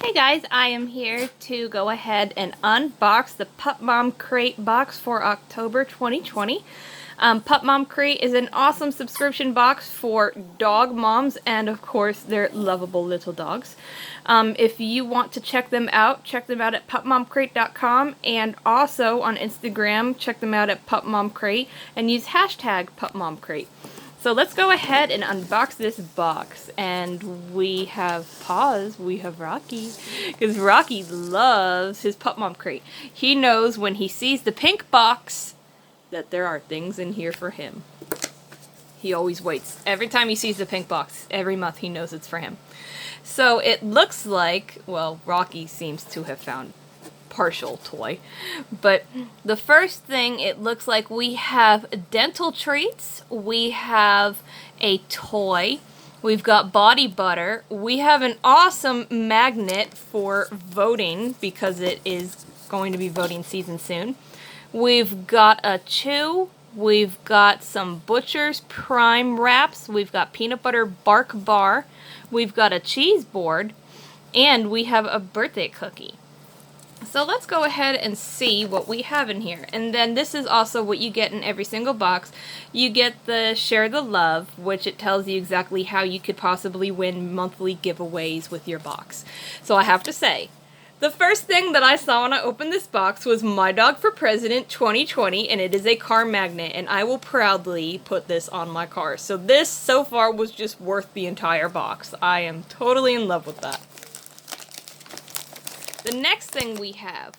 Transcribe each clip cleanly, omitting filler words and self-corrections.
Hey guys, I am here to go ahead and unbox the Pup Mom Crate box for October 2020. Pup Mom Crate is an awesome subscription box for dog moms and of course their lovable little dogs. If you want to check them out at pupmomcrate.com, and also on Instagram, check them out at pupmomcrate and use hashtag pupmomcrate. So let's go ahead and unbox this box. And we have Paws, we have Rocky, because Rocky loves his Pup Mom Crate. He knows when he sees the pink box that there are things in here for him. He always waits. Every time he sees the pink box, every month he knows it's for him. So it looks like, well, Rocky seems to have found partial toy, but the first thing it looks like, we have dental treats, we have a toy, we've got body butter, we have an awesome magnet for voting because it is going to be voting season soon, we've got a chew, we've got some Butcher's Prime wraps, we've got peanut butter bark bar, we've got a cheese board, and we have a birthday cookie. So let's go ahead and see what we have in here. And then this is also what you get in every single box. You get the Share the Love, which it tells you exactly how you could possibly win monthly giveaways with your box. So I have to say, the first thing that I saw when I opened this box was My Dog for President 2020, and it is a car magnet, and I will proudly put this on my car. So this, so far, was just worth the entire box. I am totally in love with that. The next thing we have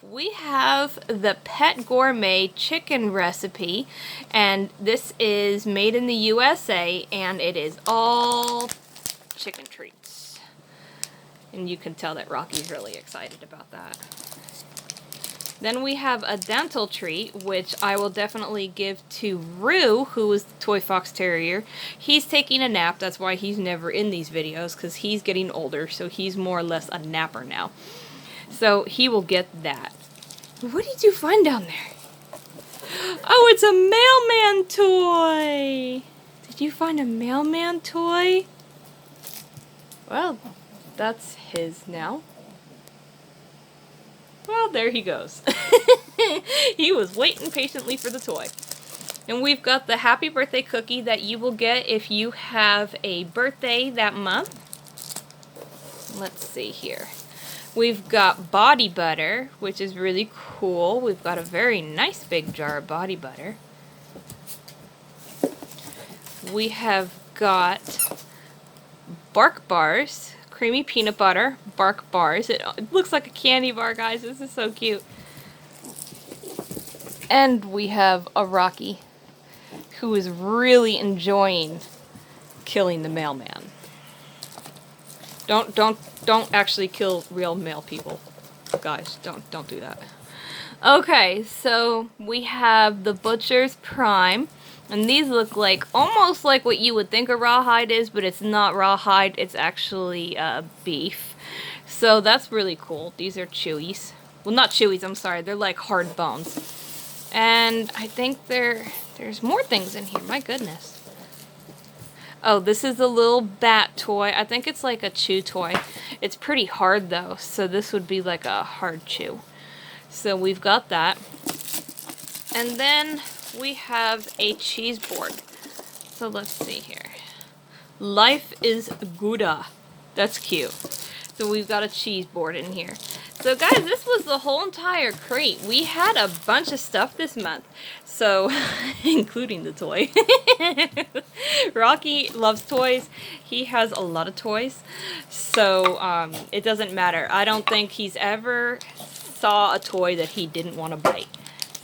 the Pet Gourmet chicken recipe, and this is made in the USA, and it is all chicken treats. And you can tell that Rocky's really excited about that. Then we have a dental treat, which I will definitely give to Rue, who is the Toy Fox Terrier. He's taking a nap, that's why he's never in these videos, because he's getting older, so he's more or less a napper now. So he will get that. What did you find down there? Oh, it's a mailman toy! Did you find a mailman toy? Well, that's his now. Well, there he goes. He was waiting patiently for the toy. And we've got the happy birthday cookie that you will get if you have a birthday that month. Let's see here. We've got body butter, which is really cool. We've got a very nice big jar of body butter. We have got bark bars, creamy peanut butter, bark bars. It looks like a candy bar, guys. This is so cute. And we have a Rocky, who is really enjoying killing the mailman. Don't actually kill real male people. Guys, don't do that. Okay, so we have the Butcher's Prime, and these look like almost like what you would think a rawhide is, but it's not rawhide, it's actually beef. So that's really cool. These are chewies. Well, not chewies, I'm sorry. They're like hard bones. And I think there's more things in here. My goodness. Oh, this is a little bat toy. I think it's like a chew toy. It's pretty hard though, so this would be like a hard chew. So we've got that. And then we have a cheese board. So let's see here. Life is Gouda. That's cute. So we've got a cheese board in here. So guys, this was the whole entire crate. We had a bunch of stuff this month. So, including the toy. Rocky loves toys. He has a lot of toys. So, it doesn't matter. I don't think he's ever saw a toy that he didn't want to bite.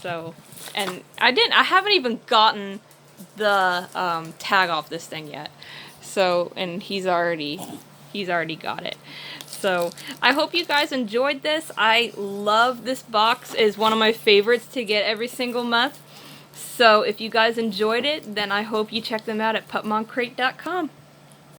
So, and I haven't even gotten the tag off this thing yet. So, and he's already got it. So I hope you guys enjoyed this. I love this box. It's one of my favorites to get every single month. So if you guys enjoyed it, then I hope you check them out at pupmomcrate.com.